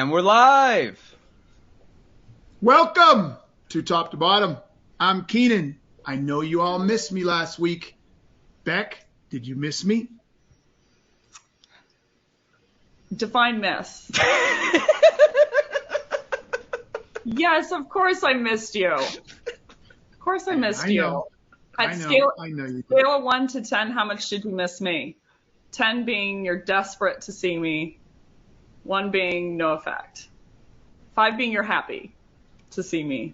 And we're live. Welcome to Top to Bottom. I'm Keenan. I know you all missed me last week. Becc, did you miss me? Define miss. Yes, of course I missed you. Of course I missed you. I know you did. Scale of 1 to 10, how much did you miss me? 10 being you're desperate to see me. 1 being no effect. 5 being you're happy to see me.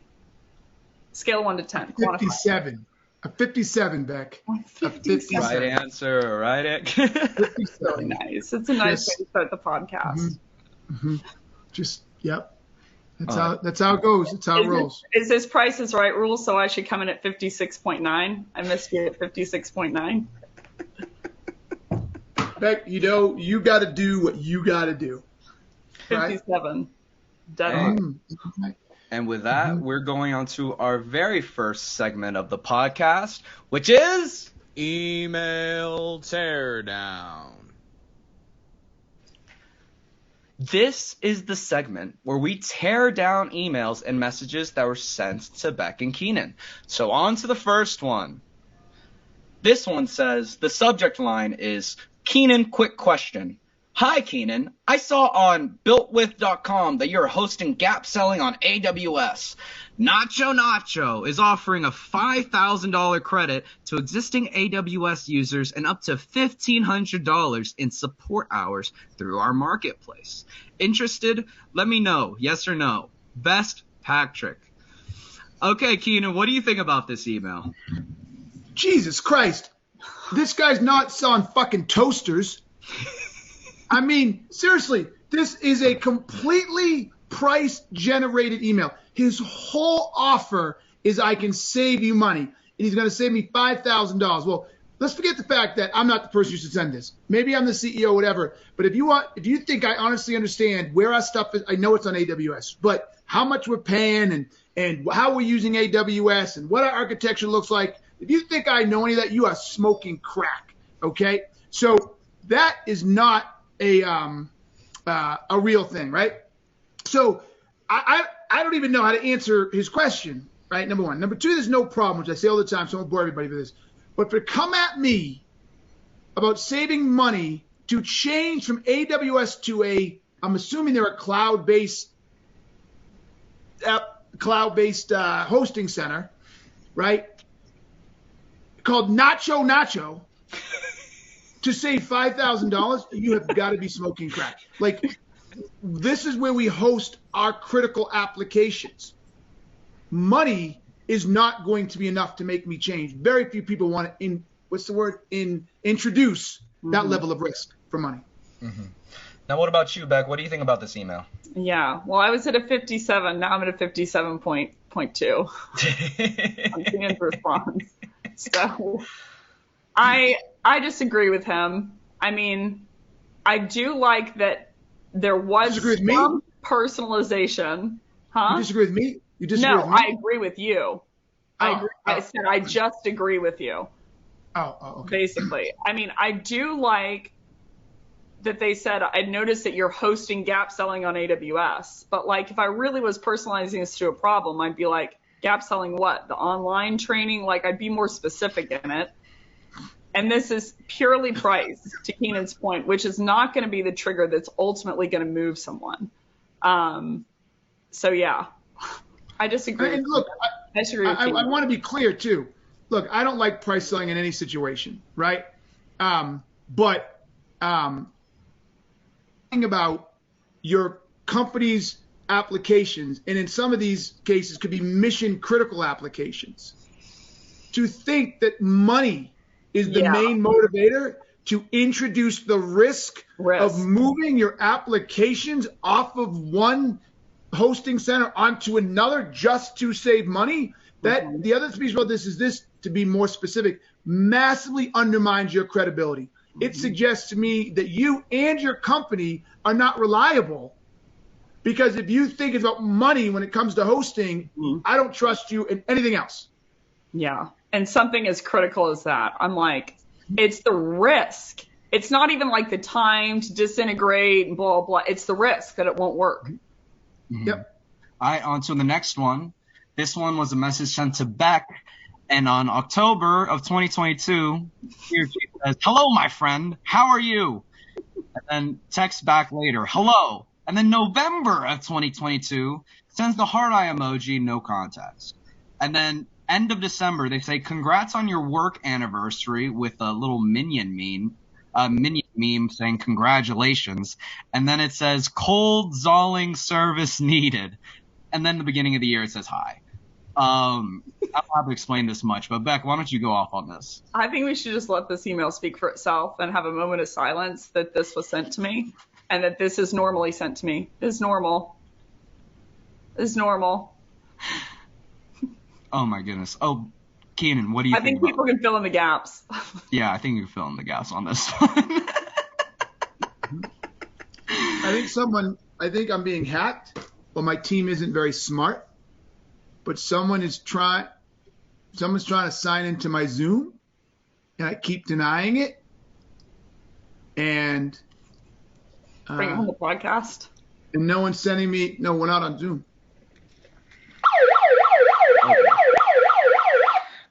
Scale of 1 to 10. 57. A 57, Becc. A 57. Right answer, right answer. 57. Nice. It's a nice way to start the podcast. Yep. That's how it goes. That's how it rolls. Is this Price is Right rule, so I should come in at 56.9? I missed you at 56.9. Becc, you got to do what you got to do. 57. Dead on. And with that, we're going on to our very first segment of the podcast, which is Email Teardown. This is the segment where we tear down emails and messages that were sent to Becc and Keenan. So on to the first one. This one says, the subject line is, Keenan, quick question. Hi, Keenan. I saw on builtwith.com that you're hosting gap selling on AWS. Nacho is offering a $5,000 credit to existing AWS users and up to $1,500 in support hours through our marketplace. Interested? Let me know. Yes or no. Best, Patrick. Okay, Keenan, what do you think about this email? Jesus Christ. This guy's not selling fucking toasters. I mean, seriously, this is a completely price-generated email. His whole offer is I can save you money, and he's going to save me $5,000. Well, let's forget the fact that I'm not the person who should send this. Maybe I'm the CEO, whatever. But if you think I honestly understand where our stuff is, I know it's on AWS, but how much we're paying and how we're using AWS and what our architecture looks like, if you think I know any of that, you are smoking crack, okay? So that is not a real thing, right? So I don't even know how to answer his question, right? Number one. Number two, there's no problem, which I say all the time, so I won't bore everybody with this. But to come at me about saving money to change from AWS to I'm assuming they're a cloud-based hosting center, right? Called Nacho. To save $5,000, you have got to be smoking crack. Like, this is where we host our critical applications. Money is not going to be enough to make me change. Very few people want to, introduce that level of risk for money. Mm-hmm. Now, what about you, Becc? What do you think about this email? Yeah, well, I was at a 57. Now I'm at a 57.2 on Keenan's response. So I disagree with him. I mean, I do like that there was some personalization. Huh? You disagree with me? No, I agree with you. I said I just agree with you. Okay. Basically. I mean, I do like that they said, I noticed that you're hosting gap selling on AWS. But like, if I really was personalizing this to a problem, I'd be like, gap selling what? The online training? Like, I'd be more specific in it. And this is purely price, to Keenan's point, which is not going to be the trigger that's ultimately going to move someone. So, yeah, I disagree. And look, I want to be clear, too. Look, I don't like price selling in any situation, right? But think about your company's applications, and in some of these cases could be mission critical applications. To think that money is the main motivator to introduce the risk of moving your applications off of one hosting center onto another just to save money. That the other piece about this is this, to be more specific, massively undermines your credibility. It suggests to me that you and your company are not reliable, because if you think it's about money when it comes to hosting, I don't trust you in anything else. Yeah. And something as critical as that, I'm like, it's the risk It's not even like the time to disintegrate and blah, blah. It's the risk that it won't work. Mm-hmm. Yep. All right, on to the next one. This one was a message sent to Becc, and on October of 2022, here she says, "Hello, my friend. How are you?" And then text back later, "Hello." And then November of 2022 sends the heart eye emoji, no context. And then end of December, they say, "Congrats on your work anniversary," with a little minion meme saying congratulations. And then it says cold Zolling service needed. And then the beginning of the year it says hi. I don't have to explain this much, but Becc, why don't you go off on this? I think we should just let this email speak for itself and have a moment of silence that this was sent to me and that this is normally sent to me. It's normal. It's normal. Oh my goodness. Oh, Keenan, what do you think? I think people can fill in the gaps. Yeah, I think you can fill in the gaps on this one. I think I'm being hacked, or my team isn't very smart, but someone's trying to sign into my Zoom, and I keep denying it. And Bring it on the podcast. And no one's sending me. No, we're not on Zoom.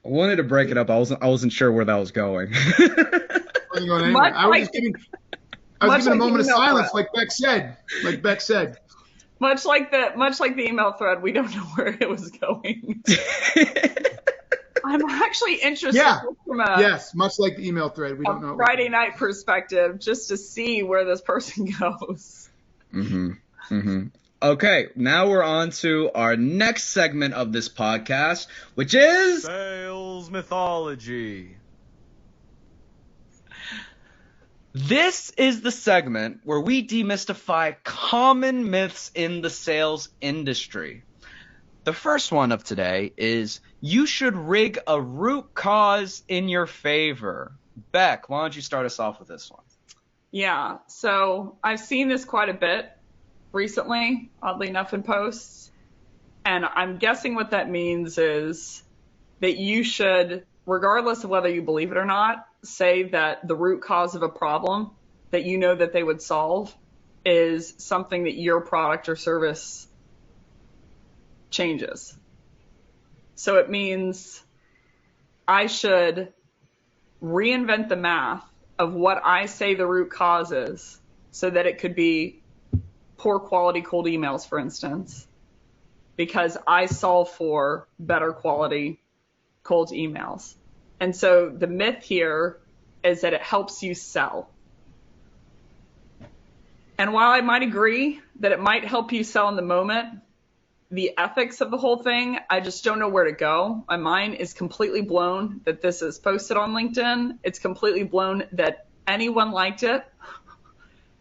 I wanted to break it up. I wasn't sure where that was going. I was giving a moment of silence, like Becc said. Much like the email thread, we don't know where it was going. I'm actually interested from yes, much like the email thread, we don't know Friday night perspective, just to see where this person goes. Mm-hmm. Mm-hmm. Okay, now we're on to our next segment of this podcast, which is Sales Mythology. This is the segment where we demystify common myths in the sales industry. The first one of today is you should rig a root cause in your favor. Becc, why don't you start us off with this one? Yeah, so I've seen this quite a bit recently, oddly enough, in posts. And I'm guessing what that means is that you should, regardless of whether you believe it or not, say that the root cause of a problem that you know that they would solve is something that your product or service changes. So it means I should reinvent the math of what I say the root cause is so that it could be poor quality cold emails, for instance, because I solve for better quality cold emails. And so the myth here is that it helps you sell. And while I might agree that it might help you sell in the moment, the ethics of the whole thing, I just don't know where to go. My mind is completely blown that this is posted on LinkedIn. It's completely blown that anyone liked it.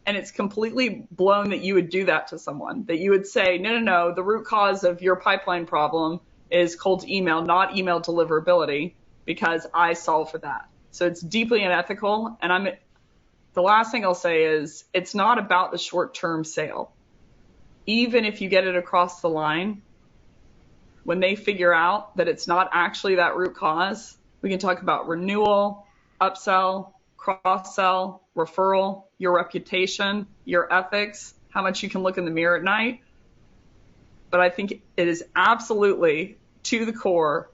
And it's completely blown that you would do that to someone, that you would say, no, the root cause of your pipeline problem is cold email, not email deliverability, because I solve for that. So it's deeply unethical. And the last thing I'll say is it's not about the short-term sale. Even if you get it across the line, when they figure out that it's not actually that root cause, we can talk about renewal, upsell, cross-sell, referral, your reputation, your ethics, how much you can look in the mirror at night. But I think it is absolutely, to the core,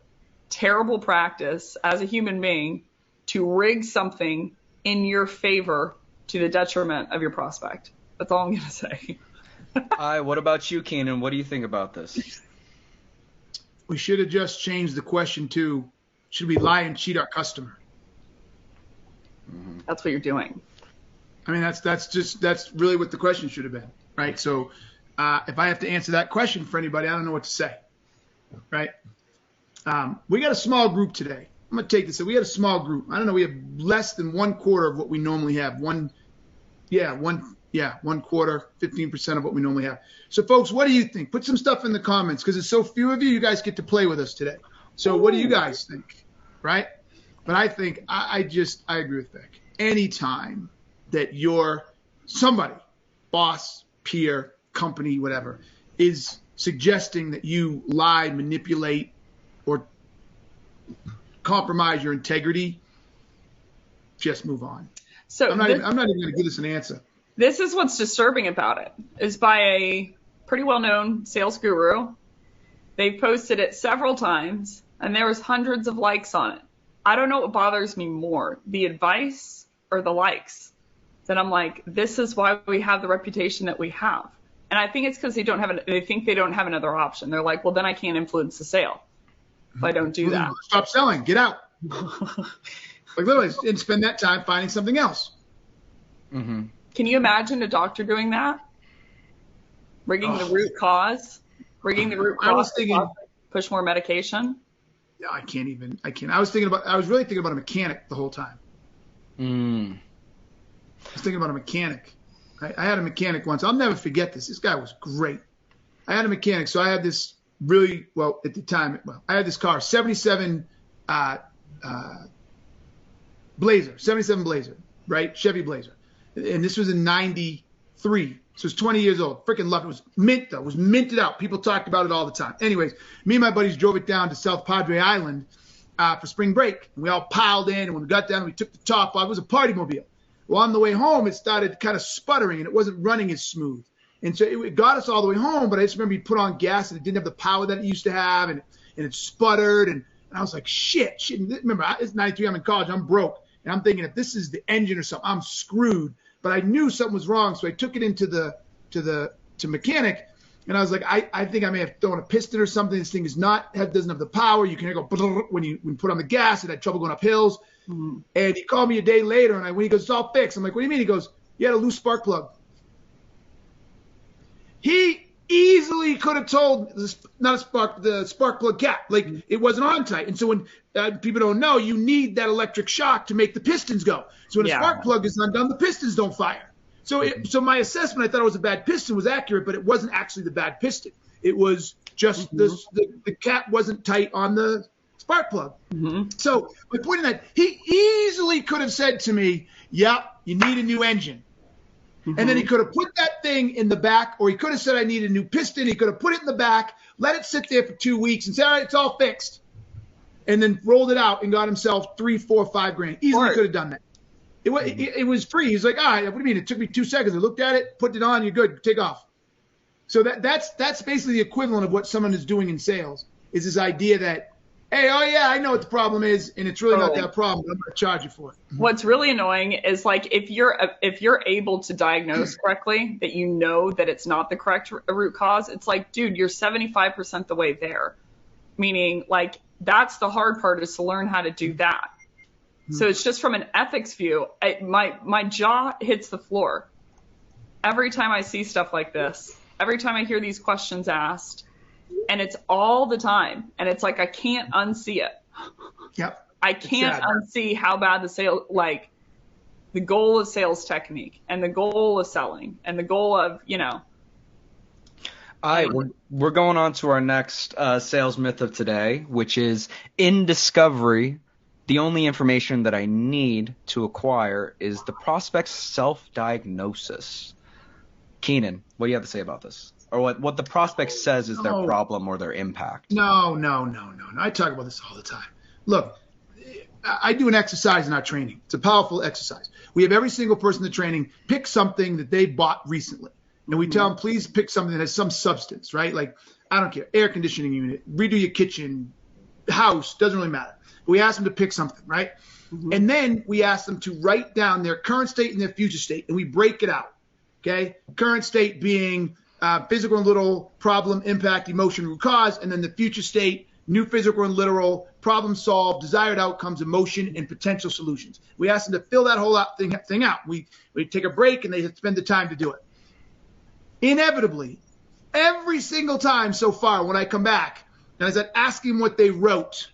terrible practice as a human being to rig something in your favor to the detriment of your prospect. That's all I'm going to say. What about you, Keenan? What do you think about this? We should have just changed the question to, should we lie and cheat our customer? Mm-hmm. That's what you're doing. I mean, that's really what the question should have been, right? So if I have to answer that question for anybody, I don't know what to say, right? We got a small group today. I'm going to take this. We got a small group. I don't know. We have less than 1/4 of what we normally have. One quarter, 15% of what we normally have. So, folks, what do you think? Put some stuff in the comments because there's so few of you. You guys get to play with us today. So, what do you guys think, right? But I think I agree with Becc. Anytime that somebody, boss, peer, company, whatever, is suggesting that you lie, manipulate, or compromise your integrity, just move on. So I'm not even going to give this an answer. this is what's disturbing about it, is by a pretty well-known sales guru. They've posted it several times, and there was hundreds of likes on it. I don't know what bothers me more, the advice or the likes. Then I'm like, this is why we have the reputation that we have. And I think it's because they think they don't have another option. They're like, well, then I can't influence the sale if I don't do that. Stop selling. Get out. Like literally, and spend that time finding something else. Mm-hmm. Can you imagine a doctor doing that? Rigging the root cause? Rigging the root cause. I was thinking, push more medication? Yeah, I can't. I was really thinking about a mechanic the whole time. Mm. I was thinking about a mechanic. I had a mechanic once. I'll never forget this. This guy was great. I had a mechanic. So I had this really, well, at the time, I had this car, 77 Blazer, 77 Blazer, right? Chevy Blazer. And this was in 93. So it's 20 years old. Freaking loved it. It was mint, though. It was minted out. People talked about it all the time. Anyways, me and my buddies drove it down to South Padre Island for spring break. And we all piled in. And when we got down, we took the top off. It was a party mobile. Well, on the way home, it started kind of sputtering, and it wasn't running as smooth. And so it got us all the way home, but I just remember you put on gas, and it didn't have the power that it used to have, and it sputtered. And I was like, shit. And remember, it's 93. I'm in college. I'm broke. And I'm thinking, if this is the engine or something, I'm screwed. But I knew something was wrong, so I took it into the mechanic, and I was like, I think I may have thrown a piston or something. This thing doesn't have the power. You can hear it go when you put on the gas. It had trouble going up hills. Mm-hmm. And he called me a day later, and when he goes, it's all fixed. I'm like, what do you mean? He goes, you had a loose spark plug. He easily could have told the spark plug cap, like it wasn't on tight. And so when people don't know, you need that electric shock to make the pistons go. So when a spark plug is undone, the pistons don't fire. So my assessment, I thought it was a bad piston, was accurate, but it wasn't actually the bad piston. It was just the cap wasn't tight on the spark plug. Mm-hmm. So my point in that, he easily could have said to me, yep, you need a new engine. Mm-hmm. And then he could have put that thing in the back, or he could have said, I need a new piston. He could have put it in the back, let it sit there for 2 weeks and say, all right, it's all fixed. And then rolled it out and got himself $3, $4, $5 grand. Easily could have done that. It was free. He's like, all right, what do you mean? It took me 2 seconds. I looked at it, put it on, you're good, take off. So that's basically the equivalent of what someone is doing in sales, is this idea that, hey, oh yeah, I know what the problem is, and it's really not that problem, but I'm going to charge you for it. What's really annoying is like if you're able to diagnose correctly, that you know that it's not the correct root cause, it's like, dude, you're 75% the way there. Meaning, like, that's the hard part, is to learn how to do that. So it's just from an ethics view, my jaw hits the floor every time I see stuff like this, every time I hear these questions asked, and it's all the time. And it's like, I can't unsee it. Yep. I can't unsee how bad the goal of sales technique and the goal of selling and the goal of, All right, we're going on to our next sales myth of today, which is, in discovery, the only information that I need to acquire is the prospect's self-diagnosis. Keenan, what do you have to say about this? Or what the prospect says is their problem or their impact? No. I talk about this all the time. Look, I do an exercise in our training. It's a powerful exercise. We have every single person in the training pick something that they bought recently. And we tell them, please pick something that has some substance, right? Like, I don't care, air conditioning unit, redo your kitchen, house, doesn't really matter. We ask them to pick something, right? Mm-hmm. And then we ask them to write down their current state and their future state, and we break it out, okay? Current state being physical and literal, problem, impact, emotion, root cause, and then the future state, new physical and literal, problem solved, desired outcomes, emotion, and potential solutions. We ask them to fill that whole thing out. We take a break, and they spend the time to do it. Inevitably, every single time so far when I come back, and as I ask them what they wrote,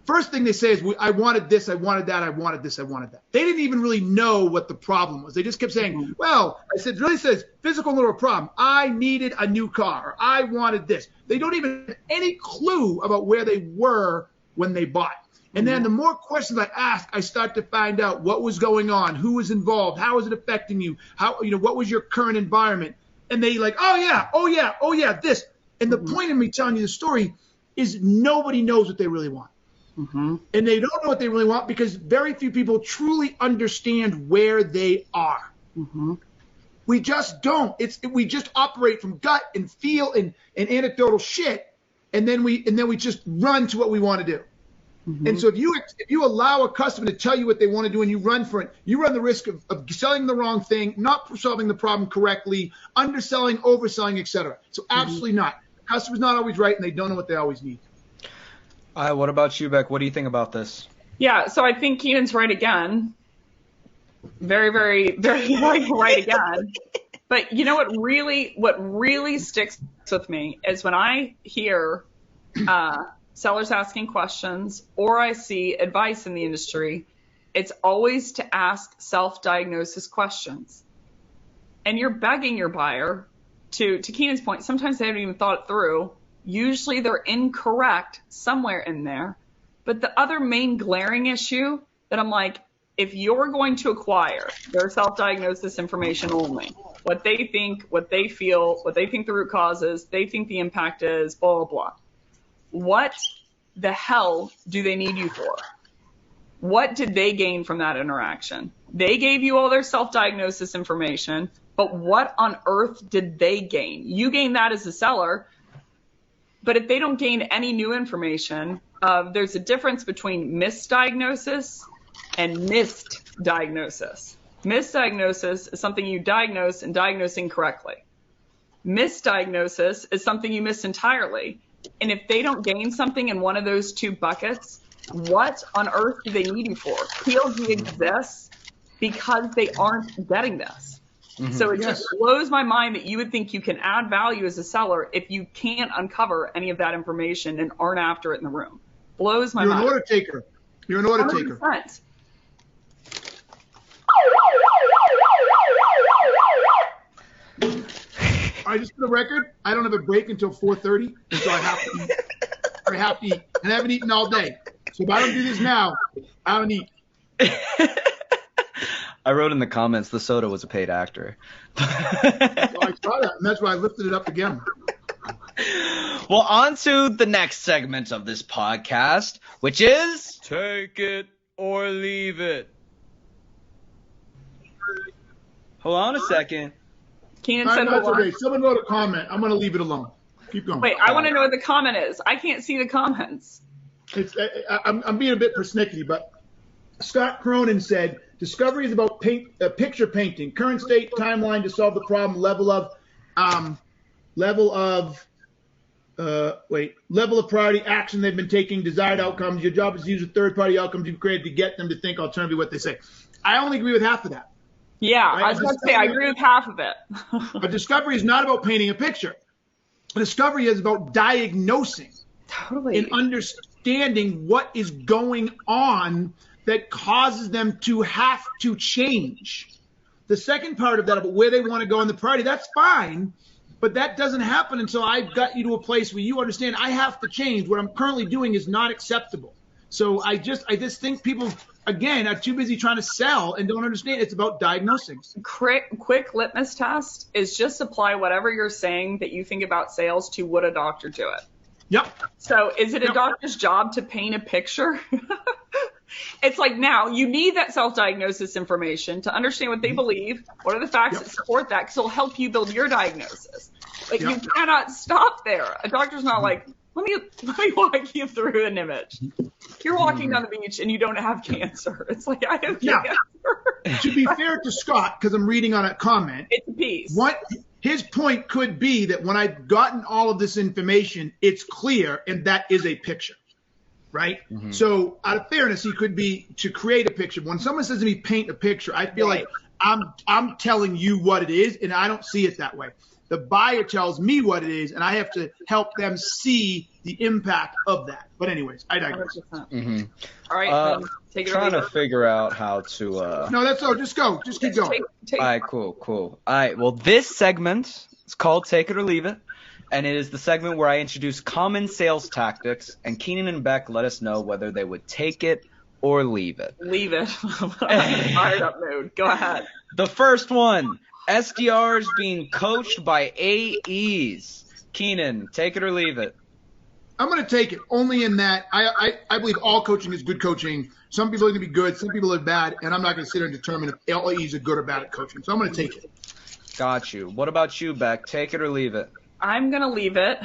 first thing they say is, I wanted this, I wanted that, I wanted this, I wanted that. They didn't even really know what the problem was. They just kept saying, well, I said, it really says physical and literal problem. I needed a new car, or I wanted this. They don't even have any clue about where they were when they bought. And then the more questions I ask, I start to find out what was going on, who was involved, how was it affecting you, what was your current environment. And they like, oh yeah, this. And the point of me telling you the story is nobody knows what they really want. Mm-hmm. And they don't know what they really want because very few people truly understand where they are. Mm-hmm. We just don't. We just operate from gut and feel and anecdotal shit, and then we just run to what we want to do. Mm-hmm. And so if you allow a customer to tell you what they want to do and you run for it, you run the risk of selling the wrong thing, not solving the problem correctly, underselling, overselling, etc. So absolutely not. The customer's not always right, and they don't know what they always need. What about you, Becc? What do you think about this? Yeah, so I think Keenan's right again. Very, very, very right again. But you know what really sticks with me is when I hear sellers asking questions or I see advice in the industry, it's always to ask self-diagnosis questions. And you're begging your buyer to Keenan's point, sometimes they haven't even thought it through. Usually they're incorrect somewhere in there. But the other main glaring issue that I'm like, if you're going to acquire their self-diagnosis information only, what they think, what they feel, what they think the root cause is, they think the impact is, blah, blah, blah. What the hell do they need you for? What did they gain from that interaction? They gave you all their self-diagnosis information, but what on earth did they gain? You gain that as a seller, but if they don't gain any new information, there's a difference between misdiagnosis and misdiagnosis. Misdiagnosis is something you diagnose and diagnose incorrectly. Misdiagnosis is something you miss entirely. And if they don't gain something in one of those two buckets, what on earth do they need you for? PLG exists because they aren't getting this. Mm-hmm. So it just blows my mind that you would think you can add value as a seller if you can't uncover any of that information and aren't after it in the room. Blows my mind. You're an order taker. You're an order 100%. Taker. I just for the record, I don't have a break until 4:30, so I have to eat. I have to eat, and I haven't eaten all day. So if I don't do this now, I don't eat. I wrote in the comments the soda was a paid actor. Well, I saw that, and that's why I lifted it up again. Well, on to the next segment of this podcast, which is Take It or Leave It. Hold on a second. Keenan said, that's okay. Someone wrote a comment. I'm going to leave it alone. Keep going. Wait, I want to know what the comment is. I can't see the comments. I'm being a bit persnickety, but Scott Cronin said, discovery is about picture painting, current state, timeline to solve the problem, level of priority, action they've been taking, desired outcomes. Your job is to use the third-party outcomes you've created to get them to think alternatively what they say. I only agree with half of that. Yeah, right? I was going to say, I agree with half of it. A discovery is not about painting a picture. A discovery is about diagnosing and understanding what is going on that causes them to have to change. The second part of that, about where they want to go in the priority, that's fine, but that doesn't happen until I've got you to a place where you understand I have to change. What I'm currently doing is not acceptable. So I just think people, again, are too busy trying to sell and don't understand it's about diagnosing. Quick litmus test is just apply whatever you're saying that you think about sales to would a doctor do it. Yep. So is it a doctor's job to paint a picture? It's like now you need that self-diagnosis information to understand what they believe, what are the facts that support that, because it'll help you build your diagnosis. But you cannot stop there. A doctor's not like, let me walk you through an image. You're walking down the beach and you don't have cancer. It's like, I have cancer. To be fair to Scott, because I'm reading on a comment, it's a piece. His point could be that when I've gotten all of this information, it's clear, and that is a picture, right? Mm-hmm. So out of fairness, he could be to create a picture. When someone says to me, paint a picture, I feel like I'm telling you what it is, and I don't see it that way. The buyer tells me what it is, and I have to help them see the impact of that. But anyways, I digress. Mm-hmm. All right, take it trying to figure out how to. No, that's all. Just go. Just keep going. All right, cool. All right, well, this segment is called Take It or Leave It, and it is the segment where I introduce common sales tactics, and Keenan and Becc let us know whether they would take it or leave it. Leave it. Fired up mood. Go ahead. The first one. SDRs being coached by AEs. Keenan, take it or leave it. I'm going to take it only in that I believe all coaching is good coaching. Some people are going to be good, some people are bad, and I'm not going to sit there and determine if LAEs are good or bad at coaching. So I'm going to take it. Got you. What about you, Becc? Take it or leave it? I'm going to leave it.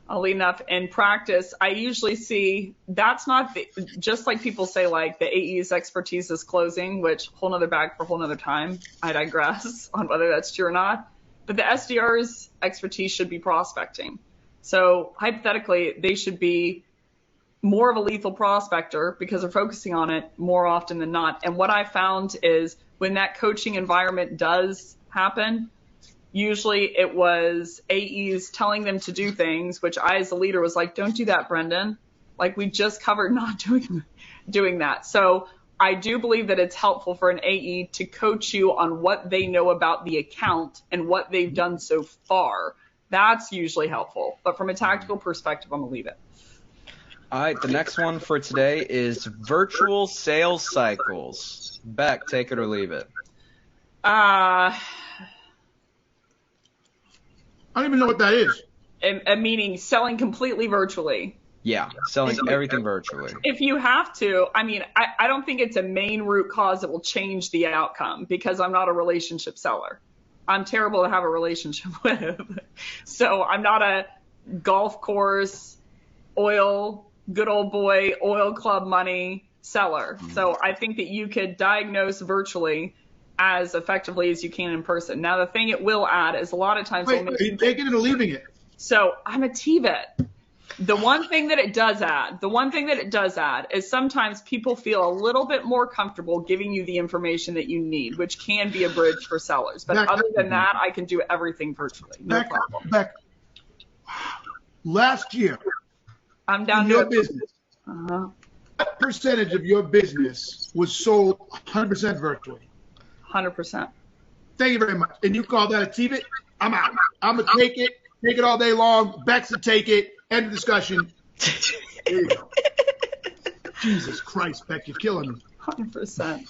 Oddly enough, in practice, I usually see that's not just like people say, like the AE's expertise is closing, which whole nother bag for a whole nother time. I digress on whether that's true or not. But the SDR's expertise should be prospecting. So hypothetically, they should be more of a lethal prospector because they're focusing on it more often than not. And what I found is when that coaching environment does happen, usually it was AEs telling them to do things, which I as a leader was like, don't do that, Brendan. Like we just covered not doing that. So I do believe that it's helpful for an AE to coach you on what they know about the account and what they've done so far. That's usually helpful. But from a tactical perspective, I'm going to leave it. All right, the next one for today is virtual sales cycles. Becc, take it or leave it? I don't even know what that is. Meaning selling completely virtually. Yeah, selling everything virtually. If you have to, I mean, I don't think it's a main root cause that will change the outcome because I'm not a relationship seller. I'm terrible to have a relationship with. So I'm not a golf course, oil, good old boy, oil club money seller. So I think that you could diagnose virtually as effectively as you can in person. Now, the thing it will add is a lot of times. Wait, are you taking it or leaving it? So I'm a TVET. The one thing that it does add is sometimes people feel a little bit more comfortable giving you the information that you need, which can be a bridge for sellers. But other than that, I can do everything virtually. No problem. Becc, last year, I'm down in to your business, what percentage of your business was sold 100% virtually? 100%. Thank you very much. And you call that a TVET? I'm out. I'm going to take it all day long. Beck's to take it. End of discussion. There you go. Jesus Christ, Becc, you're killing me. 100%.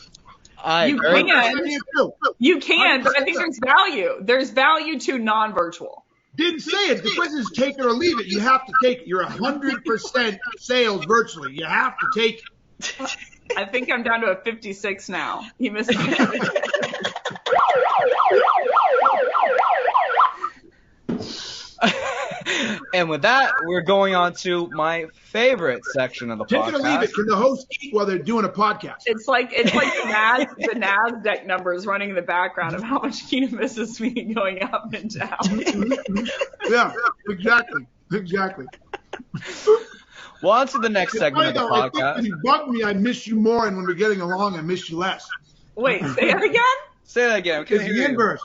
You can, but I think there's value. There's value to non-virtual. Didn't say it. The question is take it or leave it. You have to take it. You're 100% sales virtually. You have to take it. I think I'm down to a 56 now. You missed me. And with that, we're going on to my favorite section of the podcast. Take it or leave it. Can the host eat while they're doing a podcast? It's like the NASDAQ numbers running in the background of how much Keenan misses me going up and down. Yeah, exactly. Well, on to the next segment of the podcast. I think when you bug me, I miss you more, and when we're getting along, I miss you less. Wait, say it again? Say that again. It's the inverse.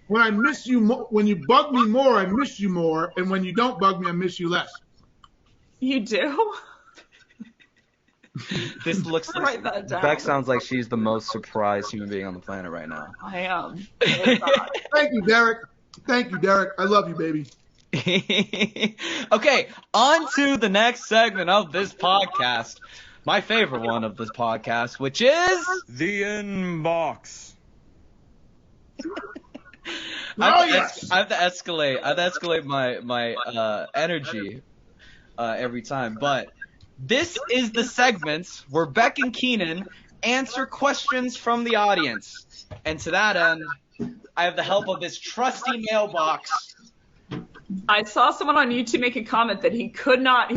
When I miss you, when you bug me more, I miss you more, and when you don't bug me, I miss you less. You do? This looks like Becc sounds like she's the most surprised human being on the planet right now. I am. Thank you, Derek. I love you, baby. Okay, on to the next segment of this podcast. My favorite one of this podcast, which is the inbox. I have to escalate my energy every time. But this is the segment where Becc and Keenan answer questions from the audience. And to that end, I have the help of this trusty mailbox. I saw someone on YouTube make a comment that he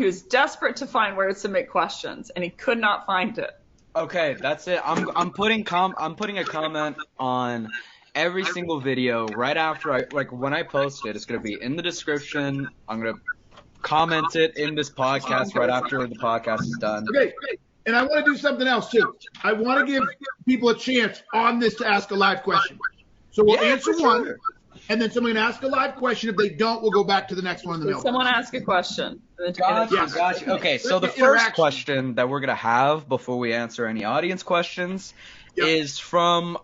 was desperate to find where to submit questions, and he could not find it. Okay, that's it. I'm putting a comment on every single video right after when I post it. It's gonna be in the description. I'm gonna comment it in this podcast right after the podcast is done. Okay, and I want to do something else too. I want to give people a chance on this to ask a live question. So we'll answer one, and then someone can ask a live question. If they don't, we'll go back to the next one in the middle. Someone ask a question. Gotcha. Okay, so the first question that we're gonna have before we answer any audience questions is from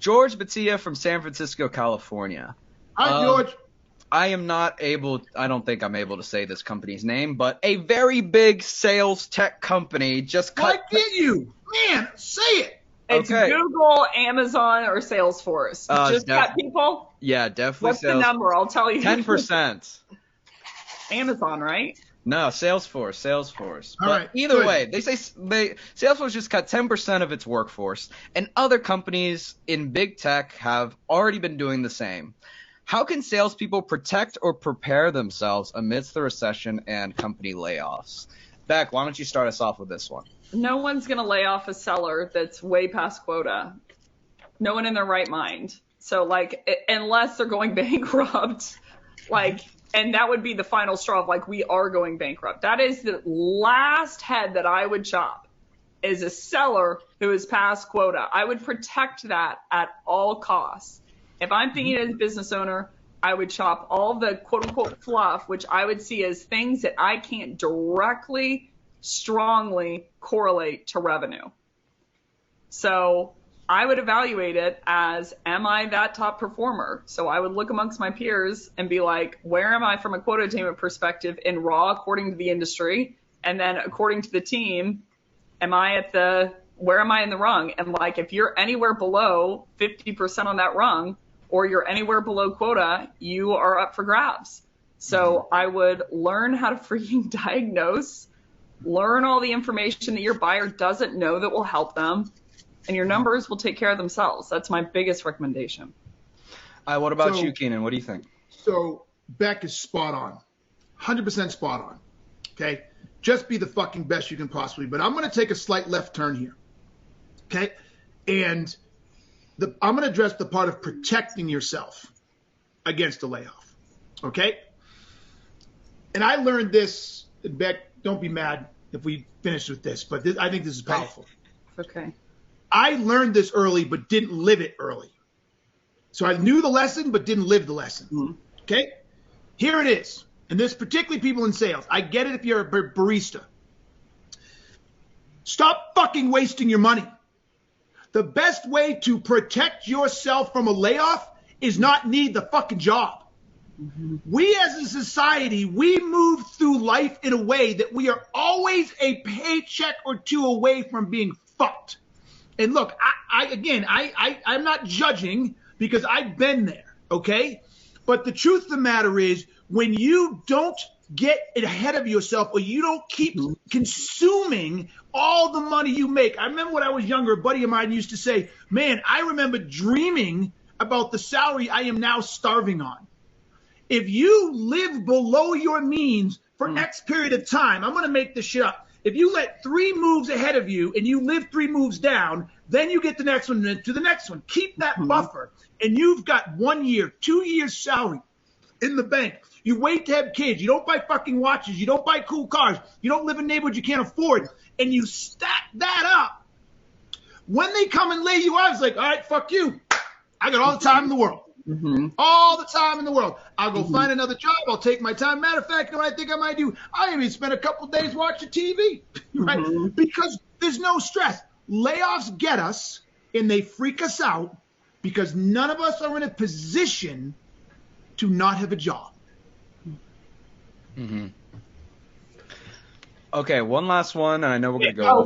George Batia from San Francisco, California. Hi, George. I don't think I'm able to say this company's name, but a very big sales tech company just cut. Why did you? Man, say it. It's Google, Amazon, or Salesforce. Just cut people? Yeah, definitely. What's the number? I'll tell you. 10%. Amazon, right? No, Salesforce. All But right, either good. way, they say Salesforce just cut 10% of its workforce, and other companies in big tech have already been doing the same. How can salespeople protect or prepare themselves amidst the recession and company layoffs? Becc, why don't you start us off with this one? No one's going to lay off a seller that's way past quota. No one in their right mind. So, like, unless they're going bankrupt, like, and that would be the final straw of, like, we are going bankrupt. That is the last head that I would chop, is a seller who is past quota. I would protect that at all costs. If I'm thinking as a business owner, I would chop all the quote unquote fluff, which I would see as things that I can't directly, strongly correlate to revenue. So I would evaluate it as, am I that top performer? So I would look amongst my peers and be like, where am I from a quota attainment perspective in raw according to the industry? And then according to the team, where am I in the rung? And like, if you're anywhere below 50% on that rung, or you're anywhere below quota, you are up for grabs. So I would learn how to freaking diagnose, learn all the information that your buyer doesn't know that will help them, and your numbers will take care of themselves. That's my biggest recommendation. What about you, Keenan? What do you think? So Becc is spot on, 100% spot on. Okay, just be the fucking best you can possibly. But I'm going to take a slight left turn here. Okay, and I'm going to address the part of protecting yourself against a layoff. Okay, and I learned this. Becc, don't be mad if we finish with this, but I think this is powerful. Okay. I learned this early, but didn't live it early. So I knew the lesson, but didn't live the lesson. Mm-hmm. Okay? Here it is. And this particularly people in sales. I get it if you're a barista. Stop fucking wasting your money. The best way to protect yourself from a layoff is not need the fucking job. Mm-hmm. We as a society, we move through life in a way that we are always a paycheck or two away from being fucked. And look, I'm not judging because I've been there, okay? But the truth of the matter is, when you don't get ahead of yourself or you don't keep consuming all the money you make. I remember when I was younger, a buddy of mine used to say, man, I remember dreaming about the salary I am now starving on. If you live below your means for X period of time, I'm going to make this shit up. If you let 3 moves ahead of you and you live 3 moves down, then you get the next one to the next one. Keep that buffer. And you've got 1 year, 2 years salary in the bank. You wait to have kids. You don't buy fucking watches. You don't buy cool cars. You don't live in neighborhoods you can't afford. And you stack that up. When they come and lay you out, it's like, all right, fuck you. I got all the time in the world. Mm-hmm. All the time in the world. I'll go find another job. I'll take my time. Matter of fact, you know what I think I might do? I even spend a couple of days watching TV, right? Because there's no stress. Layoffs get us and they freak us out because none of us are in a position to not have a job. Mm-hmm. Okay, one last one, and I know we're gonna go.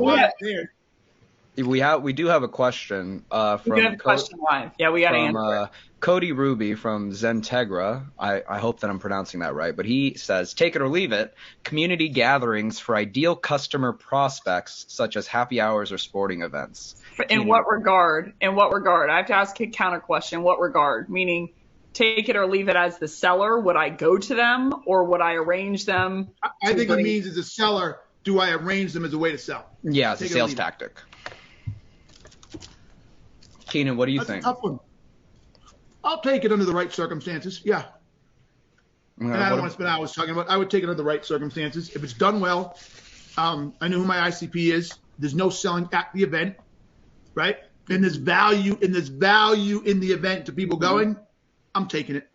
We do have a question from we do have a question live. Yeah, we got to answer. Cody Ruby from Zentegra. I hope that I'm pronouncing that right, but he says, take it or leave it, community gatherings for ideal customer prospects such as happy hours or sporting events. In what regard? In what regard? I have to ask a counter question. What regard? Meaning, take it or leave it as the seller. Would I go to them or would I arrange them? I think it means as a seller, do I arrange them as a way to sell? Yeah, as a sales tactic. Keenan, what do you think? That's a tough one. I'll take it under the right circumstances. Yeah. And I don't want to spend hours talking about it. I would take it under the right circumstances. If it's done well, I know who my ICP is. There's no selling at the event, right? And there's value in the event to people going. I'm taking it.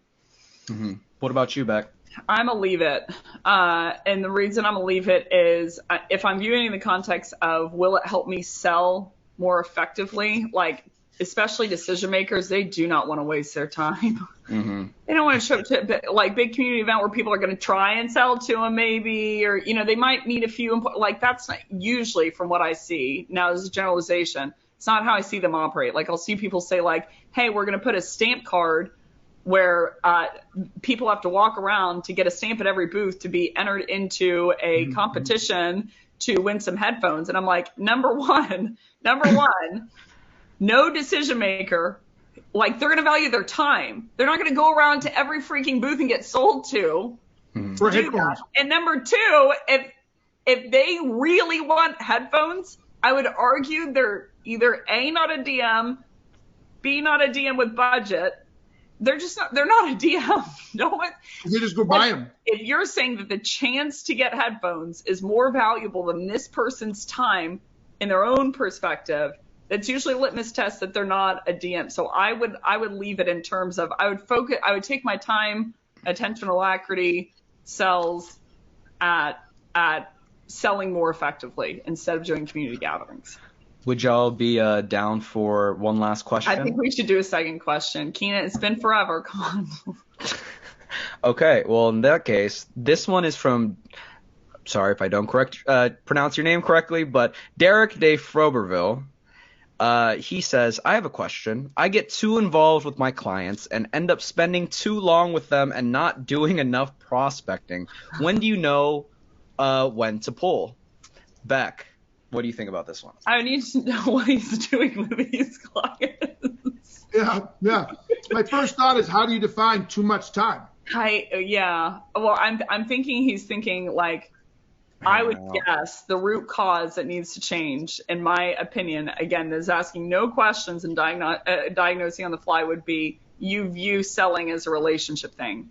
Mm-hmm. What about you, Becc? I'm a leave it. And the reason I'm a leave it is if I'm viewing in the context of will it help me sell more effectively, like especially decision makers, they do not want to waste their time. Mm-hmm. They don't want to show up to like big community event where people are going to try and sell to them maybe, or, you know, they might meet a few, like that's not usually from what I see. Now, this is a generalization. It's not how I see them operate. Like I'll see people say like, hey, we're going to put a stamp card where people have to walk around to get a stamp at every booth to be entered into a competition to win some headphones. And I'm like, number one, no decision maker. Like, they're going to value their time. They're not going to go around to every freaking booth and get sold to. For headphones. And number two, if they really want headphones, I would argue they're either A, not a DM, B, not a DM with budget. They're not a DM. No one. They just go buy them. If you're saying that the chance to get headphones is more valuable than this person's time in their own perspective, that's usually a litmus test that they're not a DM. So I would leave it in terms of I would take my time, attention, alacrity, sells at selling more effectively instead of doing community gatherings. Would y'all be down for one last question? I think we should do a second question. Keenan, it's been forever. Come on. Okay, well, in that case, this one is from, sorry if I don't pronounce your name correctly, but Derek de Froberville. He says, I have a question. I get too involved with my clients and end up spending too long with them and not doing enough prospecting. When do you know when to pull? Becc, what do you think about this one? I need to know what he's doing with these clients. Yeah. My first thought is, how do you define too much time? Well, I'm thinking he's thinking like, I would guess the root cause that needs to change, in my opinion, again, is asking no questions and diagnosing on the fly would be you view selling as a relationship thing.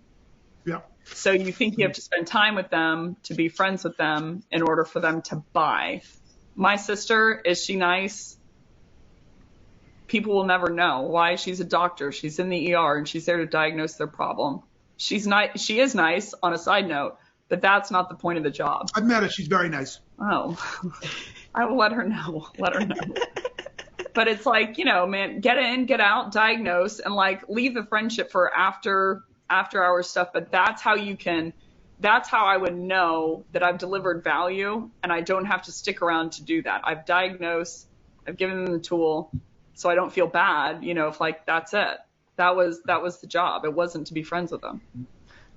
Yeah. So you think you have to spend time with them to be friends with them in order for them to buy. My sister, is she nice? People will never know. Why? She's a doctor. She's in the ER and she's there to diagnose their problem. She's nice. She is nice, on a side note, but that's not the point of the job. I've met her. She's very nice. Oh, I will let her know. But it's like, man, get in, get out, diagnose, and like leave the friendship for after hour stuff. But that's how I would know that I've delivered value and I don't have to stick around to do that. I've diagnosed, I've given them the tool, so I don't feel bad, if like that's it. That was the job. It wasn't to be friends with them.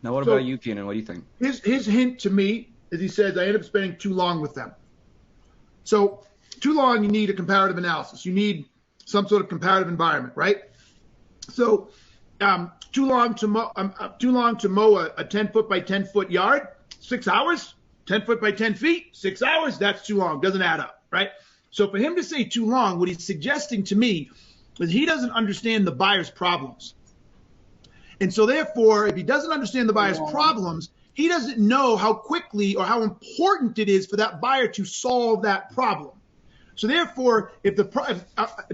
Now, what about you, Keenan? What do you think? His hint to me is he says, I end up spending too long with them. So too long, you need a comparative analysis. You need some sort of comparative environment, right? So too long to mow a 10-foot by 10-foot yard, 6 hours, 10 foot by 10 feet, 6 hours, that's too long. Doesn't add up, right? So for him to say too long, what he's suggesting to me is he doesn't understand the buyer's problems. And so therefore, if he doesn't understand the buyer's problems, he doesn't know how quickly or how important it is for that buyer to solve that problem. So therefore, if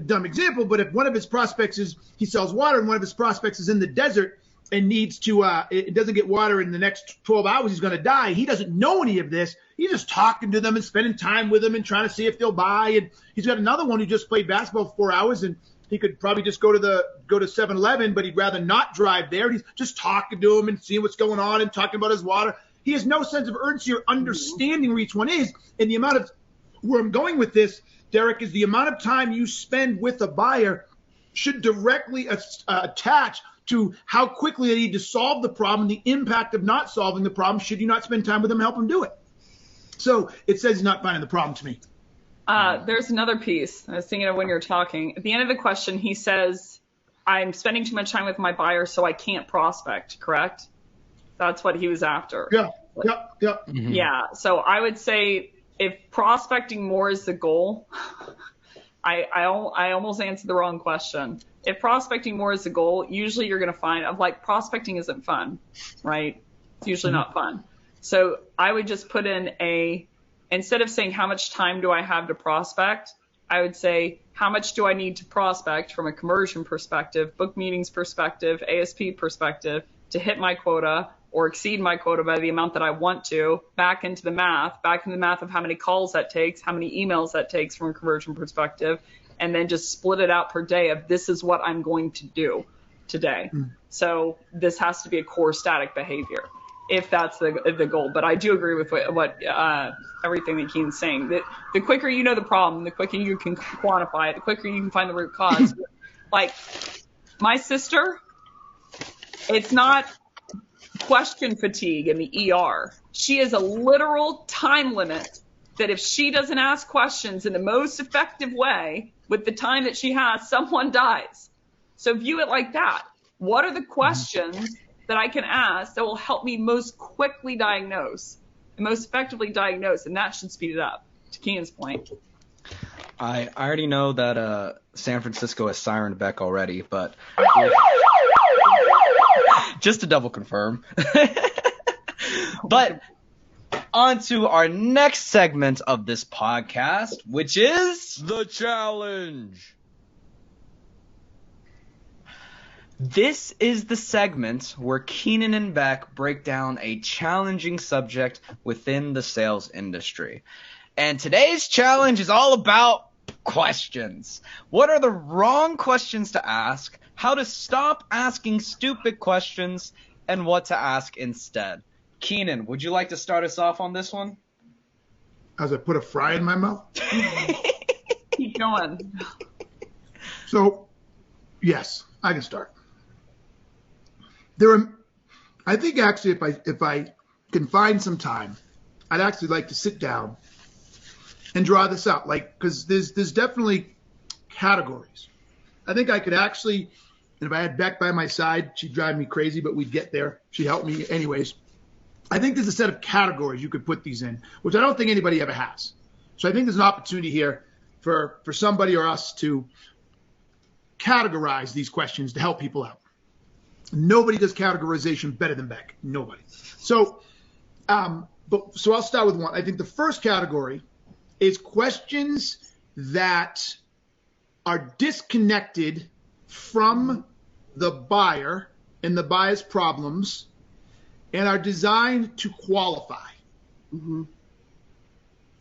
dumb example, but if one of his prospects is, he sells water and one of his prospects is in the desert and needs to, it doesn't get water in the next 12 hours, he's going to die. He doesn't know any of this. He's just talking to them and spending time with them and trying to see if they'll buy. And he's got another one who just played basketball for 4 hours and he could probably just go to 7-Eleven, but he'd rather not drive there. He's just talking to him and seeing what's going on and talking about his water. He has no sense of urgency or understanding where each one is. And the amount of, where I'm going with this, Derek, is the amount of time you spend with a buyer should directly attach to how quickly they need to solve the problem, the impact of not solving the problem should you not spend time with them and help them do it. So it says he's not finding the problem to me. There's another piece I was thinking of when you're talking. At the end of the question, he says, I'm spending too much time with my buyer, so I can't prospect, correct? That's what he was after. Yeah. Mm-hmm. Yeah. So I would say if prospecting more is the goal, I almost answered the wrong question. If prospecting more is the goal, usually you're going to find, like, prospecting isn't fun, right? It's usually not fun. So I would just put in instead of saying how much time do I have to prospect, I would say how much do I need to prospect from a conversion perspective, book meetings perspective, ASP perspective to hit my quota or exceed my quota by the amount that I want to, back into the math of how many calls that takes, how many emails that takes from a conversion perspective, and then just split it out per day of this is what I'm going to do today. So this has to be a core static behavior if that's the goal. But I do agree with what everything that Keenan's saying. The quicker you know the problem, the quicker you can quantify it, the quicker you can find the root cause. Like my sister, It's not question fatigue in the ER. She has a literal time limit that if she doesn't ask questions in the most effective way with the time that she has, someone dies. So view it like that. What are the questions that I can ask that will help me most quickly diagnose and most effectively diagnose? And that should speed it up, to Keenan's point. I already know that San Francisco has Siren Becc already, but just to double confirm. But on to our next segment of this podcast, which is The challenge. This is the segment where Keenan and Becc break down a challenging subject within the sales industry. And today's challenge is all about questions. What are the wrong questions to ask, how to stop asking stupid questions, and what to ask instead. Keenan, would you like to start us off on this one? As I put a fry in my mouth. Keep going. So, yes, I can start. I think actually if I can find some time, I'd actually like to sit down and draw this out, because there's definitely categories. I think I could actually, and if I had Becc by my side, she'd drive me crazy, but we'd get there. She'd help me anyways. I think there's a set of categories you could put these in, which I don't think anybody ever has. So I think there's an opportunity here for somebody or us to categorize these questions to help people out. Nobody does categorization better than Becc. Nobody. So, so I'll start with one. I think the first category is questions that are disconnected from the buyer and the buyer's problems and are designed to qualify. Mm-hmm.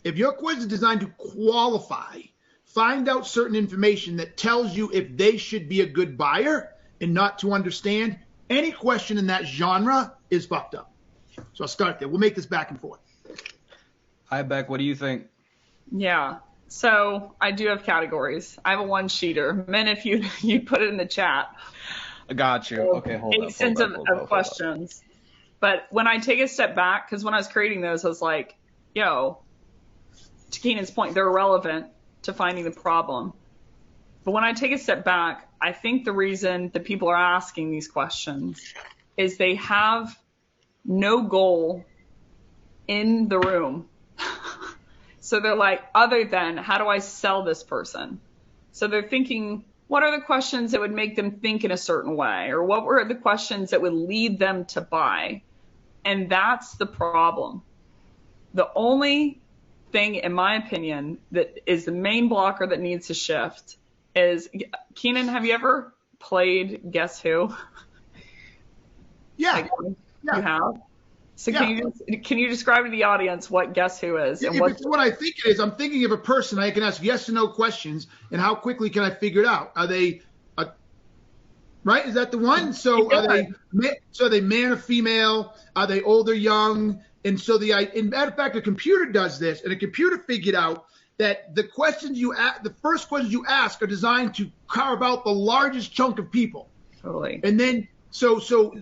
If your question is designed to qualify, find out certain information that tells you if they should be a good buyer and not to understand, any question in that genre is fucked up. So I'll start there. We'll make this back and forth. Hi, Becc. What do you think? Yeah. So I do have categories. I have a one-sheeter. Men, if you put it in the chat. I got you. Okay, hold up. 8 cents of questions. But when I take a step back, because when I was creating those, I was like, to Keenan's point, they're irrelevant to finding the problem. But when I take a step back, I think the reason that people are asking these questions is they have no goal in the room. So they're like, other than, how do I sell this person? So they're thinking, what are the questions that would make them think in a certain way? Or what were the questions that would lead them to buy? And that's the problem. The only thing, in my opinion, that is the main blocker that needs to shift is, Keenan, have you ever played Guess Who? Yeah. You have? So Yeah. can you describe to the audience what Guess Who is? Yeah, And if it's what I think it is, I'm thinking of a person I can ask yes or no questions, and how quickly can I figure it out? Are they, right? Is that the one? So are they man or female? Are they old or young? And so in matter of fact, a computer does this, and a computer figured out that the first questions you ask are designed to carve out the largest chunk of people. Totally. And then so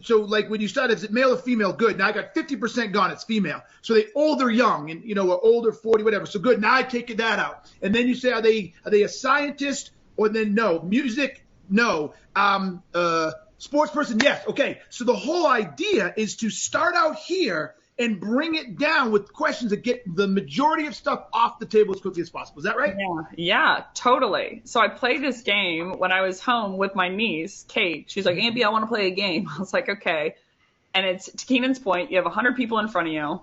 like when you start, is it male or female? Good. Now I got 50% gone. It's female. So they old or young, and or older, 40, whatever. So good. Now I take that out. And then you say, are they a scientist? Or then no. Music? No. Sports person? Yes. Okay. So the whole idea is to start out here and bring it down with questions that get the majority of stuff off the table as quickly as possible. Is that right? Yeah, totally. So I played this game when I was home with my niece, Kate. She's like, Ambi, I want to play a game. I was like, okay. And it's, to Keenan's point, you have 100 people in front of you, and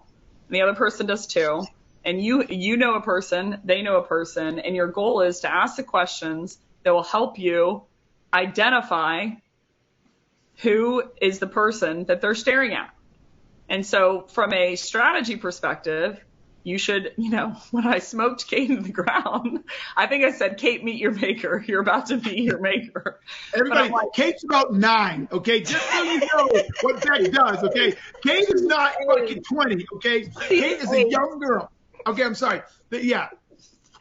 the other person does too. And you know a person, they know a person, and your goal is to ask the questions that will help you identify who is the person that they're staring at. And so from a strategy perspective, you should, when I smoked Kate in the ground, I think I said, Kate, meet your maker. You're about to meet your maker. Everybody, Kate's about 9, okay? Just so you know what Becc does, okay? Kate is not fucking 20, okay? Kate is a young girl. Okay, I'm sorry. Yeah.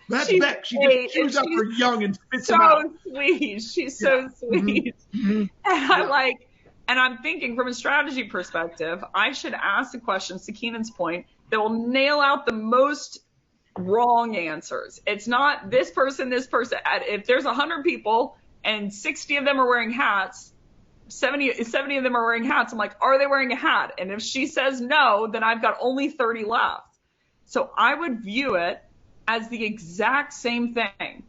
That's Becc. She just chews up her young and spits them out. So sweet. She's so sweet. Mm-hmm. And I'm like, And I'm thinking from a strategy perspective, I should ask the questions, to Keenan's point, that will nail out the most wrong answers. It's not this person, this person. If there's 100 people and 60 of them are wearing hats, 70 of them are wearing hats, I'm like, are they wearing a hat? And if she says no, then I've got only 30 left. So I would view it as the exact same thing.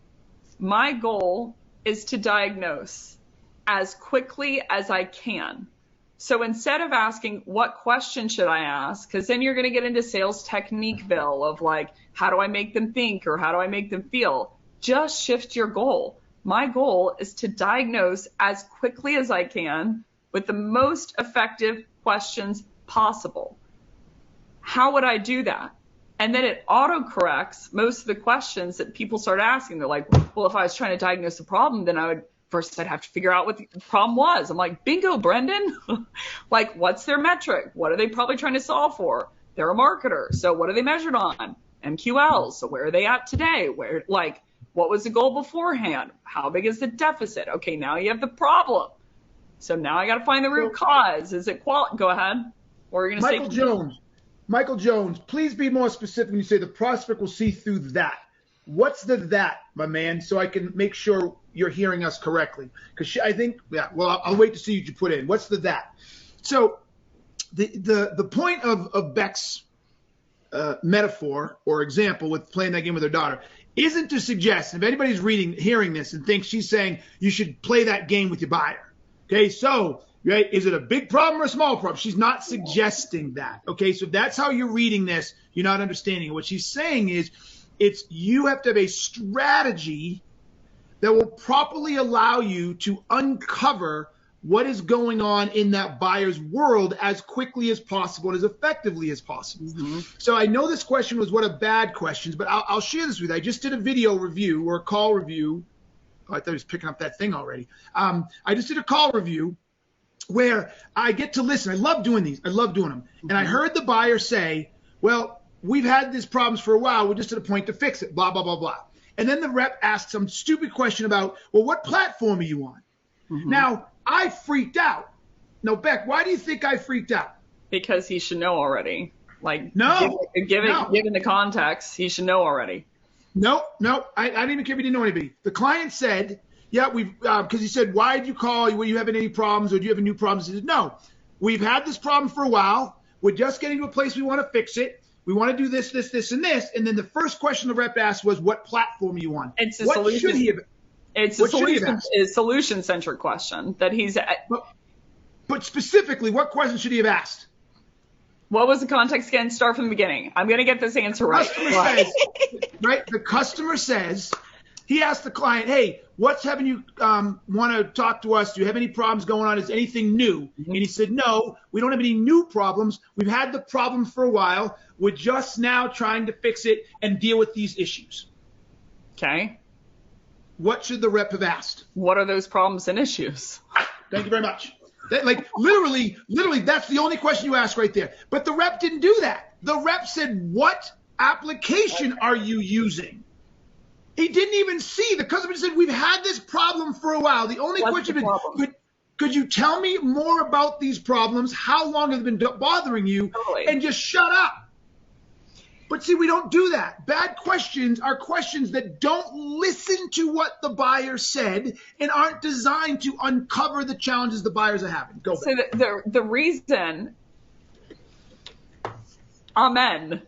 My goal is to diagnose as quickly as I can. So instead of asking what question should I ask, because then you're going to get into sales techniqueville of like, how do I make them think or how do I make them feel? Just shift your goal. My goal is to diagnose as quickly as I can with the most effective questions possible. How would I do that? And then it autocorrects most of the questions that people start asking. They're like, well, if I was trying to diagnose the problem, then I'd have to figure out what the problem was. I'm like, bingo, Brendan. Like, what's their metric? What are they probably trying to solve for? They're a marketer. So what are they measured on? MQLs. So where are they at today? What was the goal beforehand? How big is the deficit? Okay, now you have the problem. So now I got to find the root cause. Is it Go ahead. Or are you going to say Michael Jones, please be more specific when you say the prospect will see through that. What's that, my man, so I can make sure you're hearing us correctly? Because I think, I'll wait to see what you put in. What's that? So the point of Beck's metaphor or example with playing that game with her daughter isn't to suggest, if anybody's hearing this and thinks she's saying you should play that game with your buyer. Okay, so right, is it a big problem or a small problem? She's not suggesting that. Okay, so if that's how you're reading this, you're not understanding it. What she's saying is you have to have a strategy that will properly allow you to uncover what is going on in that buyer's world as quickly as possible and as effectively as possible. Mm-hmm. So I know this question was one of bad questions, but I'll share this with you. I just did a video review or a call review. Oh, I thought he was picking up that thing already. I just did a call review where I get to listen. I love doing these. I love doing them. Mm-hmm. And I heard the buyer say, well, we've had these problems for a while. We're just at a point to fix it, blah, blah, blah, blah. And then the rep asked some stupid question about, well, what platform are you on? Mm-hmm. Now, I freaked out. No, Becc, why do you think I freaked out? Because he should know already. Like, no, given the context, he should know already. No, I didn't even care if he didn't know anybody. The client said, yeah, because he said, why did you call? Were you having any problems or do you have any new problems? He said, no, we've had this problem for a while. We're just getting to a place we want to fix it. We want to do this, this, this, and this. And then the first question the rep asked was, what platform are you on? It's a solution-centric question that he's at. But specifically, what question should he have asked? What was the context again? Start from the beginning. I'm going to get this answer right. The customer says, he asked the client, hey, what's having you want to talk to us? Do you have any problems going on? Is anything new? Mm-hmm. And he said, no, we don't have any new problems. We've had the problem for a while. We're just now trying to fix it and deal with these issues. Okay. What should the rep have asked? What are those problems and issues? Thank you very much. Literally, that's the only question you ask right there. But the rep didn't do that. The rep said, what application are you using? He didn't even see. The customer said, we've had this problem for a while. The only question is, could you tell me more about these problems? How long have they been bothering you? Totally. And just shut up. But see, we don't do that. Bad questions are questions that don't listen to what the buyer said and aren't designed to uncover the challenges the buyers are having. Go back. So the reason, amen,